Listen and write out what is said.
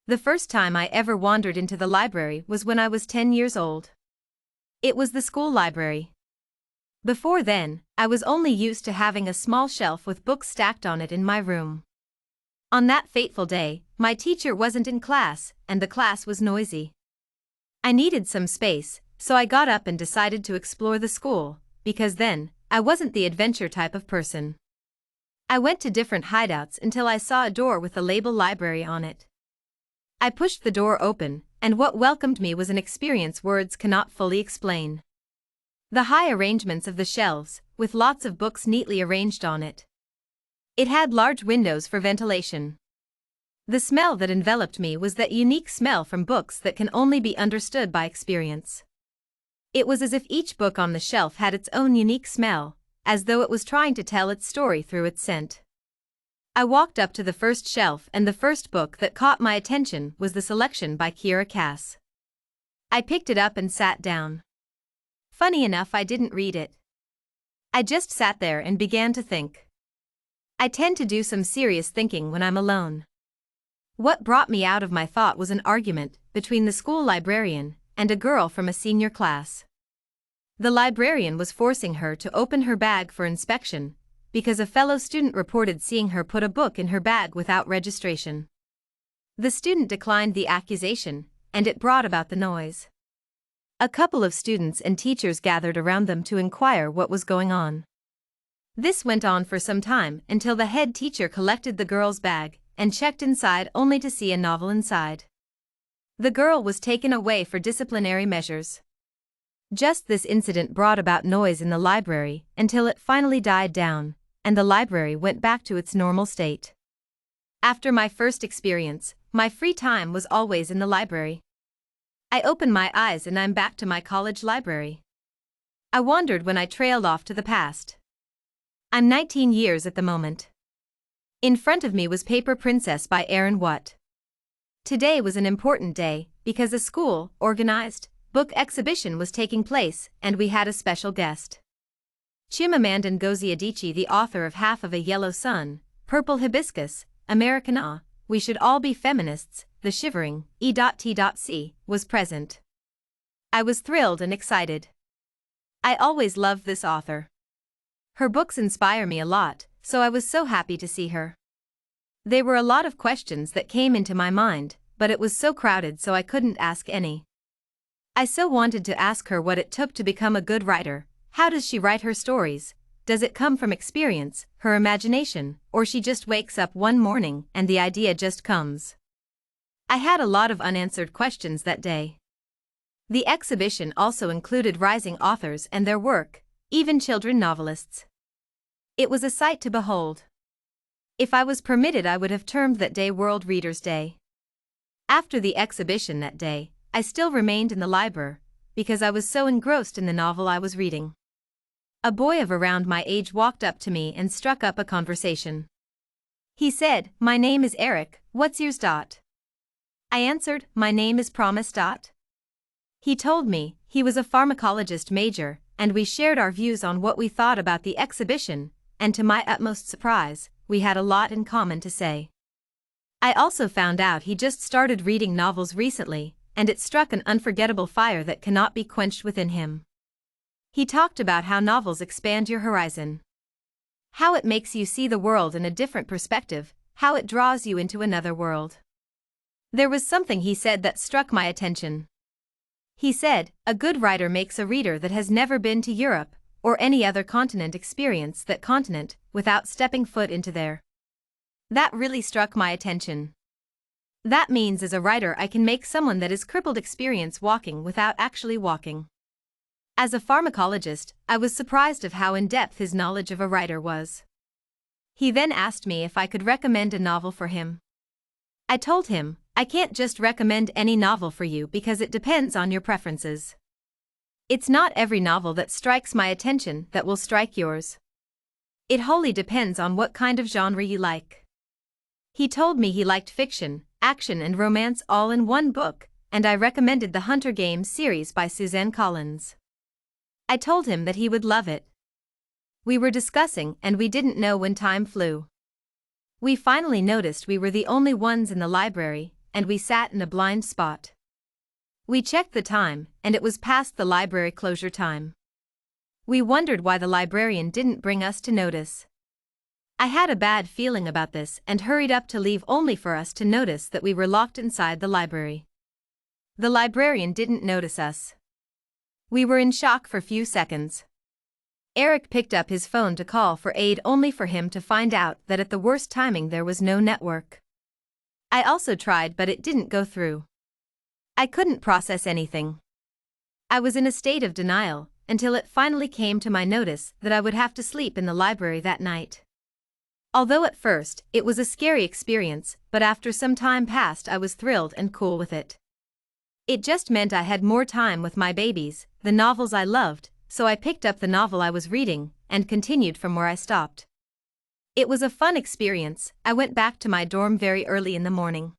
The first time I ever wandered into the library was when I was 10 years old. It was the school library. Before then, I was only used to having a small shelf with books stacked on it in my room. On that fateful day, my teacher wasn't in class, and the class was noisy. I needed some space, so I got up and decided to explore the school, because then, I wasn't the adventure type of person. I went to different hideouts until I saw a door with the label library on it. I pushed the door open, and what welcomed me was an experience words cannot fully explain. The high arrangements of the shelves, with lots of books neatly arranged on it. It had large windows for ventilation. The smell that enveloped me was that unique smell from books that can only be understood by experience. It was as if each book on the shelf had its own unique smell, as though it was trying to tell its story through its scent. I walked up to the first shelf, and the first book that caught my attention was the selection by Kiera Cass. I picked it up and sat down. Funny enough, I didn't read it. I just sat there and began to think. I tend to do some serious thinking when I'm alone. What brought me out of my thought was an argument between the school librarian and a girl from a senior class. The librarian was forcing her to open her bag for inspection, because a fellow student reported seeing her put a book in her bag without registration. The student declined the accusation, and it brought about the noise. A couple of students and teachers gathered around them to inquire what was going on. This went on for some time until the head teacher collected the girl's bag and checked inside only to see a novel inside. The girl was taken away for disciplinary measures. Just this incident brought about noise in the library until it finally died down, and the library went back to its normal state. After my first experience, my free time was always in the library. I opened my eyes and I'm back to my college library. I wondered when I trailed off to the past. I'm 19 years at the moment. In front of me was Paper Princess by Aaron Watt. Today was an important day because a school-organized book exhibition was taking place and we had a special guest. Chimamanda Ngozi Adichie, the author of Half of a Yellow Sun, Purple Hibiscus, Americana, We Should All Be Feminists, The Shivering, E.T.C., was present. I was thrilled and excited. I always loved this author. Her books inspire me a lot, so I was so happy to see her. There were a lot of questions that came into my mind, but it was so crowded so I couldn't ask any. I so wanted to ask her what it took to become a good writer. How does she write her stories? Does it come from experience, her imagination, or she just wakes up one morning and the idea just comes? I had a lot of unanswered questions that day. The exhibition also included rising authors and their work, even children novelists. It was a sight to behold. If I was permitted, I would have termed that day World Readers' Day. After the exhibition that day, I still remained in the library, because I was so engrossed in the novel I was reading. A boy of around my age walked up to me and struck up a conversation. He said, "My name is Eric, what's yours? I answered, "My name is Promise. He told me he was a pharmacologist major, and we shared our views on what we thought about the exhibition, and to my utmost surprise, we had a lot in common to say. I also found out he just started reading novels recently, and it struck an unforgettable fire that cannot be quenched within him. He talked about how novels expand your horizon. How it makes you see the world in a different perspective, how it draws you into another world. There was something he said that struck my attention. He said, a good writer makes a reader that has never been to Europe or any other continent experience that continent without stepping foot into there. That really struck my attention. That means as a writer I can make someone that is crippled experience walking without actually walking. As a pharmacologist, I was surprised of how in-depth his knowledge of a writer was. He then asked me if I could recommend a novel for him. I told him, I can't just recommend any novel for you because it depends on your preferences. It's not every novel that strikes my attention that will strike yours. It wholly depends on what kind of genre you like. He told me he liked fiction, action and romance all in one book, and I recommended the Hunter Games series by Suzanne Collins. I told him that he would love it. We were discussing and we didn't know when time flew. We finally noticed we were the only ones in the library, and we sat in a blind spot. We checked the time, and it was past the library closure time. We wondered why the librarian didn't bring us to notice. I had a bad feeling about this and hurried up to leave only for us to notice that we were locked inside the library. The librarian didn't notice us. We were in shock for a few seconds. Eric picked up his phone to call for aid only for him to find out that at the worst timing there was no network. I also tried but it didn't go through. I couldn't process anything. I was in a state of denial until it finally came to my notice that I would have to sleep in the library that night. Although at first it was a scary experience, but after some time passed I was thrilled and cool with it. It just meant I had more time with my babies, the novels I loved, so I picked up the novel I was reading and continued from where I stopped. It was a fun experience. I went back to my dorm very early in the morning.